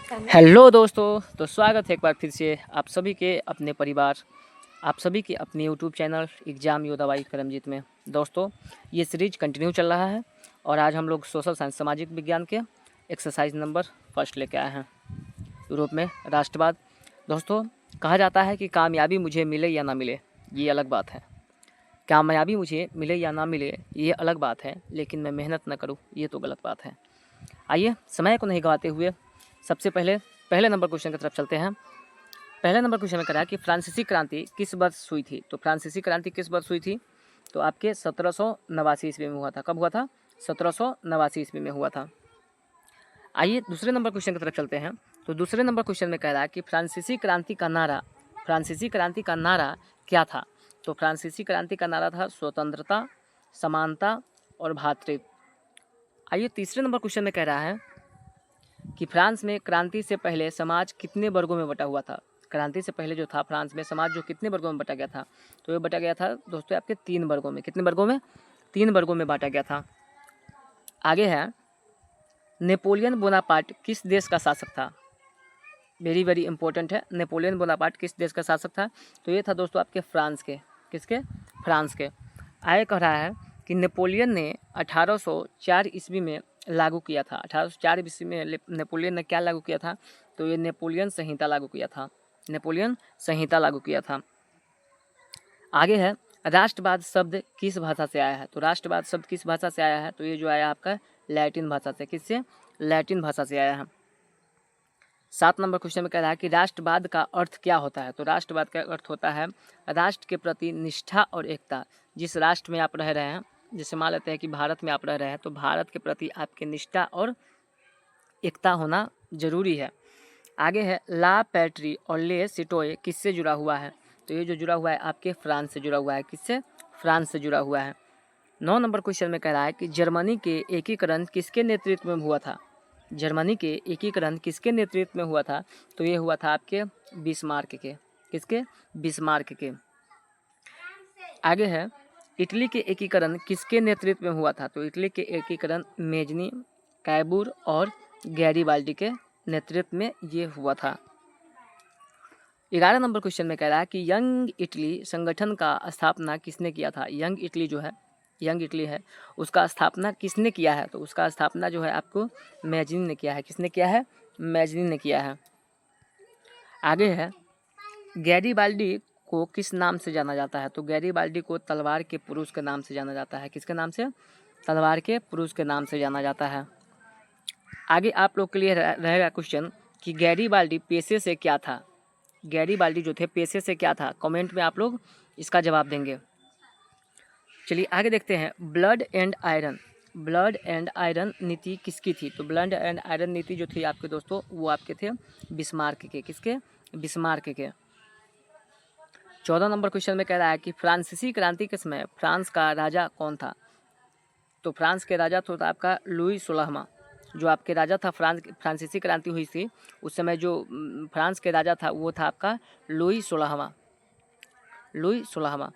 Hello दोस्तों, तो स्वागत है एक बार फिर से आप सभी के अपने परिवार, आप सभी के अपने यूट्यूब चैनल एग्जाम योद्धा बाई करमजीत में। दोस्तों, ये सीरीज कंटिन्यू चल रहा है और आज हम लोग सोशल साइंस सामाजिक विज्ञान के एक्सरसाइज नंबर फर्स्ट लेके आए हैं। यूरोप में राष्ट्रवाद। दोस्तों, कहा जाता है कि कामयाबी मुझे मिले या ना मिले ये अलग बात है, कामयाबी मुझे मिले या ना मिले ये अलग बात है, लेकिन मैं मेहनत न करूँ ये तो गलत बात है। आइए समय को नहीं गंवाते हुए सबसे पहले नंबर क्वेश्चन की तरफ चलते हैं। पहले नंबर क्वेश्चन में करा कि फ्रांसीसी क्रांति किस वर्ष हुई थी। तो फ्रांसीसी क्रांति किस वर्ष हुई थी? तो आपके 1789 ईस्वी में हुआ था। कब हुआ था? 1789 ईस्वी में हुआ था। आइए दूसरे नंबर क्वेश्चन की तरफ चलते हैं। तो दूसरे नंबर क्वेश्चन में कह रहा है कि फ्रांसीसी क्रांति का नारा क्या था? तो फ्रांसीसी क्रांति का नारा था स्वतंत्रता, समानता और भ्रातृत्व। आइए तीसरे नंबर क्वेश्चन में कह रहा है कि फ्रांस में क्रांति से पहले समाज कितने वर्गों में बटा हुआ था। क्रांति से पहले जो था फ्रांस में समाज जो कितने वर्गों में बटा गया था? तो ये बटा गया था दोस्तों आपके 3 वर्गों में। कितने वर्गों में? 3 वर्गों में बांटा गया था। आगे है, नेपोलियन बोनापार्ट किस देश का शासक था? वेरी वेरी इंपॉर्टेंट है। नेपोलियन बोनापार्ट किस देश का शासक था? तो ये था दोस्तों आपके फ्रांस के। किसके? फ्रांस के। आगे कह रहा है कि नेपोलियन ने 1804 ईस्वी में लागू किया था। 1804 ईस्वी में नेपोलियन ने क्या लागू किया था? तो ये नेपोलियन संहिता लागू किया था। नेपोलियन संहिता लागू किया था। आगे है, राष्ट्रवाद शब्द किस भाषा से आया है? तो राष्ट्रवाद शब्द किस भाषा से आया है? तो ये जो आया आपका लैटिन भाषा से। किससे? लैटिन भाषा से आया है। 7 नंबर क्वेश्चन में कह रहा है कि राष्ट्रवाद का अर्थ क्या होता है? तो राष्ट्रवाद का अर्थ होता है राष्ट्र के प्रति निष्ठा और एकता। जिस राष्ट्र में आप रह रहे हैं, जैसे मान लेते हैं कि भारत में आप रह रहे हैं, तो भारत के प्रति आपकी निष्ठा और एकता होना जरूरी है। आगे है, ला पैट्री और ले सिटोए किससे जुड़ा हुआ है? तो ये जो जुड़ा हुआ है आपके फ्रांस से जुड़ा हुआ है। किससे? फ्रांस से जुड़ा हुआ है। 9 नंबर क्वेश्चन में कह रहा है कि जर्मनी के एकीकरण किसके नेतृत्व में हुआ था? जर्मनी के एकीकरण किसके नेतृत्व में हुआ था? तो ये हुआ था आपके बिस्मार्क के। किसके? बिस्मार्क के। आगे है, इटली के एकीकरण किसके नेतृत्व में हुआ था? तो इटली के एकीकरण मेजनी, कैबूर और गैरीबाल्डी के नेतृत्व में ये हुआ था। 11 नंबर क्वेश्चन में कह रहा है कि यंग इटली संगठन का स्थापना किसने किया था? यंग इटली जो है, यंग इटली है, उसका स्थापना किसने किया है? तो उसका स्थापना जो है आपको मैजनी ने किया है। किसने किया है? मैजनी ने किया है। आगे है, गैरीबाल्डी को किस नाम से जाना जाता है? तो गैरीबाल्डी को तलवार के पुरुष के नाम से जाना जाता है। किसके नाम से? तलवार के पुरुष के नाम से जाना जाता है। आगे आप लोग के लिए रहेगा क्वेश्चन कि गैरीबाल्डी पेशे से क्या था? गैरीबाल्डी जो थे पेशे से क्या था? कमेंट में आप लोग इसका जवाब देंगे। चलिए आगे देखते हैं, blood and iron. Blood and iron नीति किसकी थी? तो ब्लड एंड आयरन नीति जो थी आपके दोस्तों, वो आपके थे बिस्मार्क के। किसके? बिस्मार्क के। 14 नंबर क्वेश्चन में कह रहा है कि फ्रांसीसी क्रांति के समय फ्रांस का राजा कौन था? तो फ्रांस के राजा तो था आपका लुई 16वां। जो आपके राजा था, फ्रांसीसी क्रांति हुई थी उस समय जो फ्रांस के राजा था वो था आपका लुई 16वां। लुई 16वां।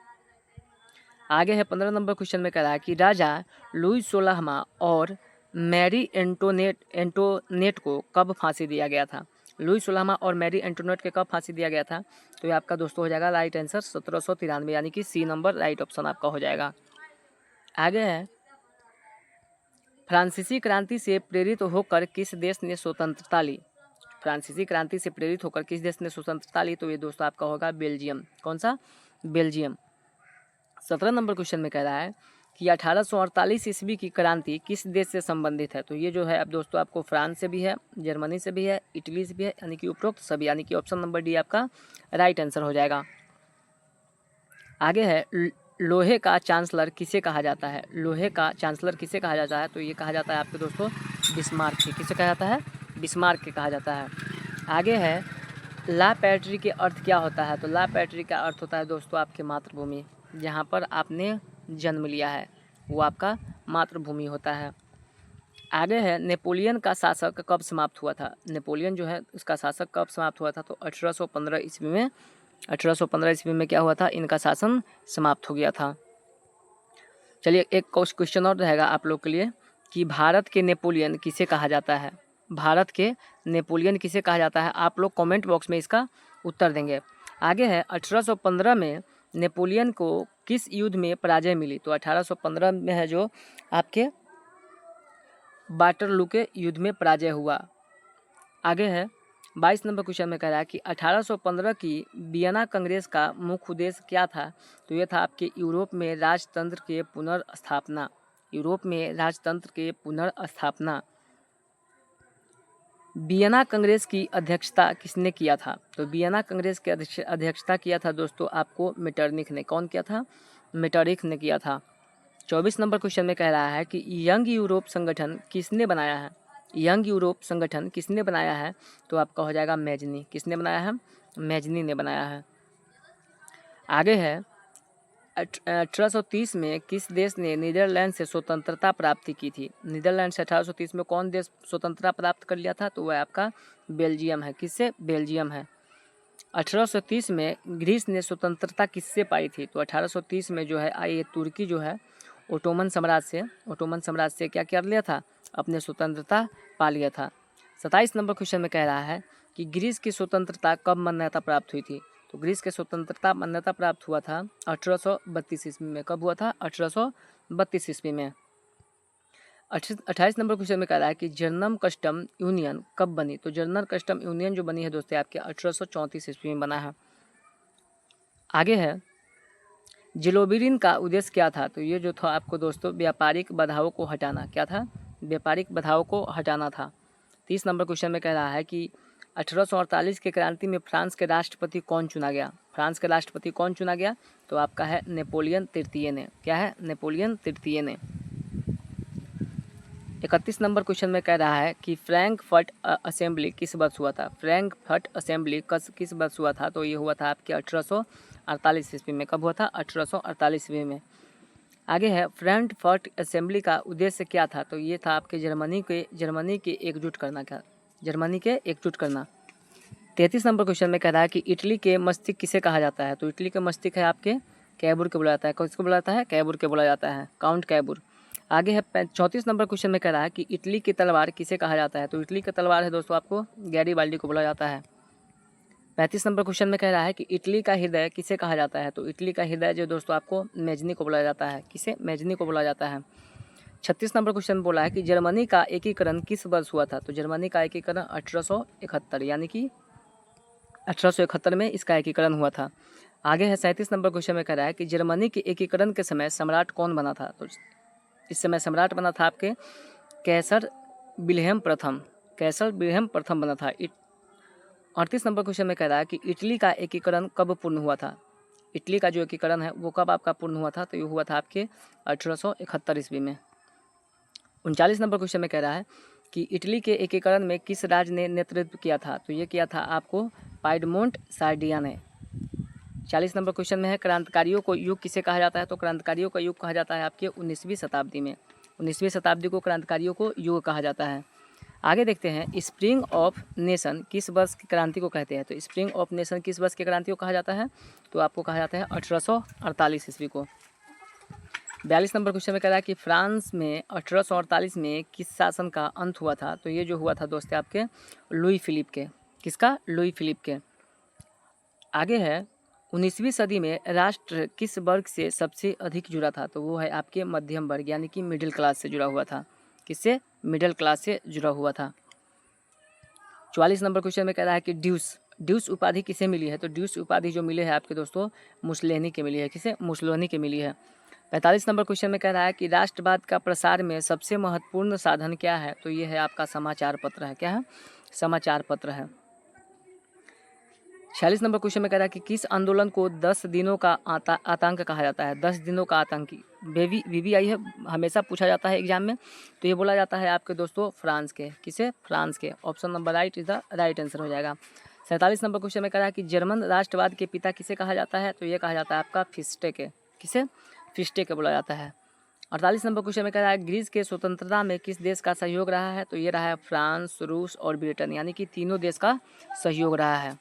आगे है 15 नंबर क्वेश्चन में कह रहा है कि राजा लुई 16वां और मैरी एंटोनेट को कब फांसी दिया गया था? लुई 16वां और मैरी एंटोनेट के कब फांसी दिया गया था? तो ये आपका दोस्तों हो जाएगा राइट आंसर 1793, यानी कि सी नंबर राइट ऑप्शन आपका हो जाएगा। आगे है, फ्रांसीसी क्रांति से प्रेरित होकर किस देश ने स्वतंत्रता ली? फ्रांसीसी क्रांति से प्रेरित होकर किस देश ने स्वतंत्रता ली? तो ये दोस्तों आपका होगा बेल्जियम। कौन सा? बेल्जियम। 17 नंबर क्वेश्चन में कह रहा है कि 1848 ईस्वी की क्रांति किस देश से संबंधित है? तो ये जो है अब दोस्तों आपको फ्रांस से भी है, जर्मनी से भी है, इटली से भी है, यानी कि उपरोक्त सभी, यानी कि ऑप्शन नंबर डी आपका राइट आंसर हो जाएगा। आगे है, लोहे का चांसलर किसे कहा जाता है? लोहे का चांसलर किसे कहा जाता है? तो ये कहा जाता है आपके दोस्तों बिस्मार्क के। किसे कहा जाता है? बिस्मार्क के कहा जाता है। आगे है, ला पैट्री के अर्थ क्या होता है? तो ला पैट्री का अर्थ होता है दोस्तों आपकी मातृभूमि। जहाँ पर आपने जन्म लिया है वो आपका मातृभूमि होता है। आगे है, नेपोलियन का शासक कब समाप्त हुआ था? नेपोलियन जो है उसका शासक कब समाप्त हुआ था? तो 1815 ईस्वी में। 1815 ईस्वी में क्या हुआ था? इनका शासन समाप्त हो गया था। चलिए एक क्वेश्चन और रहेगा आप लोग के लिए कि भारत के नेपोलियन किसे कहा जाता है? भारत के नेपोलियन किसे कहा जाता है? आप लोग कमेंट बॉक्स में इसका उत्तर देंगे। आगे है 1815 में नेपोलियन को किस युद्ध में पराजय मिली? तो 1815 में है जो आपके वाटरलू के युद्ध में पराजय हुआ। आगे है 22 नंबर क्वेश्चन में कह रहा है कि 1815 की वियना कांग्रेस का मुख्य उद्देश्य क्या था? तो यह था आपके यूरोप में राजतंत्र के पुनर्स्थापना। यूरोप में राजतंत्र के पुनर्स्थापना। वियना कांग्रेस की अध्यक्षता किसने किया था? तो वियना कांग्रेस की अध्यक्षता किया था दोस्तों आपको मेटरनिख ने। कौन किया था? मेटरनिख ने किया था। 24 नंबर क्वेश्चन में कह रहा है कि यंग यूरोप संगठन किसने बनाया है? यंग यूरोप संगठन किसने बनाया है? तो आपका हो जाएगा मैजनी। किसने बनाया है? मैजनी ने बनाया है। आगे है 1830 में किस देश ने नीदरलैंड से स्वतंत्रता प्राप्ति की थी? नीदरलैंड से 1830 में कौन देश स्वतंत्रता प्राप्त कर लिया था? तो वह आपका बेल्जियम है। किससे? बेल्जियम है। 1830 में ग्रीस ने स्वतंत्रता किससे पाई थी? तो 1830 में जो है ये तुर्की जो है ओटोमन साम्राज्य से क्या कर लिया था? अपने स्वतंत्रता पा लिया था। 27 नंबर क्वेश्चन में कह रहा है कि ग्रीस की स्वतंत्रता कब मान्यता प्राप्त हुई थी? तो ग्रीस की स्वतंत्रता मान्यता प्राप्त हुआ था 1832 ईस्वी में। कब हुआ था? 1832 ईस्वी में। 28 नंबर क्वेश्चन में कह रहा है कि जर्मन कस्टम यूनियन कब बनी? तो जर्मन कस्टम यूनियन जो बनी है दोस्तों आपके 1834 ईस्वी में बना है। आगे है जिलोबिरिन का उद्देश्य क्या था? तो ये जो था आपको दोस्तों व्यापारिक बाधाओं को हटाना। क्या था? व्यापारिक बाधाओं को हटाना था। 30 नंबर क्वेश्चन में कह रहा है कि 1848 के क्रांति में फ्रांस के राष्ट्रपति कौन चुना गया? फ्रांस के राष्ट्रपति कौन चुना गया? तो आपका है नेपोलियन तृतीय ने। क्या है? नेपोलियन तृतीय ने। 31 नंबर क्वेश्चन में कह रहा है कि फ्रैंकफर्ट असेंबली किस वर्ष हुआ था? फ्रैंकफर्ट असेंबली किस वर्ष हुआ था? तो ये हुआ था आपके 1848 ईस्वी में। कब हुआ था? 1848 ईस्वी में। आगे है फ्रैंकफर्ट असेंबली का उद्देश्य क्या था? तो ये था आपके जर्मनी के एकजुट करना। क्या? जर्मनी के एकजुट करना। 33 नंबर क्वेश्चन में कह रहा है कि इटली के मस्तिष्क किसे कहा जाता है? तो इटली के मस्तिष्क है आपके कैबुर के बोला जाता है। किसको बोला जाता है? कैबुर के बोला जाता है। काउंट कैबुर। आगे है 34 नंबर क्वेश्चन में कह रहा है कि इटली की तलवार किसे कहा जाता है? तो इटली की तलवार है दोस्तों आपको गैरीबाल्डी को बोला जाता है। 35 नंबर क्वेश्चन में कह रहा है कि इटली का हृदय किसे कहा जाता है? तो इटली का हृदय जो दोस्तों आपको मैजनी को बोला जाता है। किसे? मैजनी को बोला जाता है। 36 नंबर क्वेश्चन बोला है कि जर्मनी का एकीकरण किस वर्ष हुआ था? तो जर्मनी का एकीकरण 1871 यानी कि 1871 में इसका एकीकरण हुआ था। आगे है 37 नंबर क्वेश्चन में कह रहा है कि जर्मनी के एकीकरण के समय सम्राट कौन बना था? तो इस समय सम्राट बना था आपके कैसर विल्हेम प्रथम। कैसर विल्हेम प्रथम बना था। 38 नंबर क्वेश्चन में कह रहा है कि इटली का एकीकरण कब पूर्ण हुआ था? इटली का जो एकीकरण है वो कब आपका पूर्ण हुआ था? तो ये हुआ था आपके 1871 ईस्वी में। 39 नंबर क्वेश्चन में कह रहा है कि इटली के एकीकरण में किस राज्य ने नेतृत्व किया था? तो ये किया था आपको पाइडमोंट सार्डिया ने। 40 नंबर क्वेश्चन में है क्रांतिकारियों को युग किसे कहा जाता है? तो क्रांतिकारियों का युग कहा जाता है आपके 19वीं शताब्दी में। 19वीं शताब्दी को क्रांतिकारियों को युग कहा जाता है। आगे देखते हैं स्प्रिंग ऑफ नेशन किस वर्ष की क्रांति को कहते हैं? तो स्प्रिंग ऑफ नेशन किस वर्ष की क्रांति को कहा जाता है? तो आपको कहा जाता है 1848 ईस्वी को। 42 नंबर क्वेश्चन में कह रहा है कि फ्रांस में 1848 में किस शासन का अंत हुआ था? तो ये जो हुआ था दोस्तों आपके लुई फिलिप के। किसका? लुई फिलिप के। आगे है 19वीं सदी में राष्ट्र किस वर्ग से सबसे अधिक जुड़ा था? तो वो है आपके मध्यम वर्ग यानी कि मिडिल क्लास से जुड़ा हुआ था। किससे? मिडिल क्लास से जुड़ा हुआ था। 44 नंबर क्वेश्चन में कह रहा है कि ड्यूस उपाधि किसे मिली है? तो ड्यूस उपाधि जो मिली है आपके दोस्तों मुसोलिनी के मिली है। किसे? मुसोलिनी के मिली है। 45 नंबर क्वेश्चन में कह रहा है कि राष्ट्रवाद का प्रसार में सबसे महत्वपूर्ण साधन क्या है? तो ये है आपका समाचार पत्र है। क्या है? समाचार पत्र है। 46 नंबर क्वेश्चन में कह रहा है कि किस आंदोलन को 10 दिनों का आतंक कहा जाता है? 10 दिनों का आतंकी VVI है, हमेशा पूछा जाता है एग्जाम में। तो ये बोला जाता है आपके दोस्तों फ्रांस के। किसे? फ्रांस के। Option number right is the right answer हो जाएगा। 47 नंबर क्वेश्चन में कह रहा है कि जर्मन राष्ट्रवाद के पिता किसे कहा जाता है? तो ये कहा जाता है आपका फिस्टे के। किसे? फिस्टे के बोला जाता है। 48 नंबर क्वेश्चन में कह रहा है ग्रीस के स्वतंत्रता में किस देश का सहयोग रहा है? तो ये रहा है फ्रांस, रूस और ब्रिटेन यानी कि तीनों देश का सहयोग रहा है।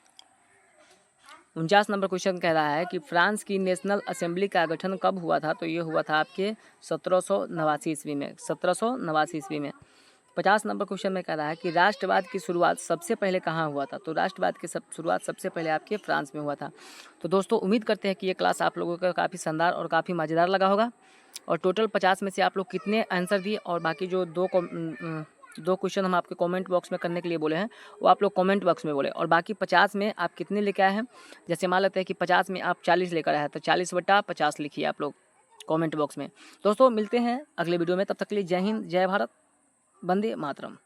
49 नंबर क्वेश्चन कह रहा है कि फ्रांस की नेशनल असेंबली का गठन कब हुआ था? तो ये हुआ था आपके 1789 ईस्वी में। 1789 ईस्वी में। 50 नंबर क्वेश्चन में कह रहा है कि राष्ट्रवाद की शुरुआत सबसे पहले कहाँ हुआ था। तो राष्ट्रवाद की शुरुआत सबसे पहले आपके फ्रांस में हुआ था। तो दोस्तों उम्मीद करते हैं कि ये क्लास आप लोगों का काफ़ी शानदार और काफ़ी मज़ेदार लगा होगा। और टोटल 50 में से आप लोग कितने आंसर दिए और बाकी जो दो क्वेश्चन हम आपके कमेंट बॉक्स में करने के लिए बोले हैं वो आप लोग कमेंट बॉक्स में बोले। और बाकी 50 में आप कितने लेके आए हैं, जैसे मान लेते हैं कि 50 में आप 40 लेकर आए हैं, तो 40/50 लिखिए आप लोग कमेंट बॉक्स में। दोस्तों मिलते हैं अगले वीडियो में, तब तक के लिए जय हिंद, जय भारत, वंदे मातरम।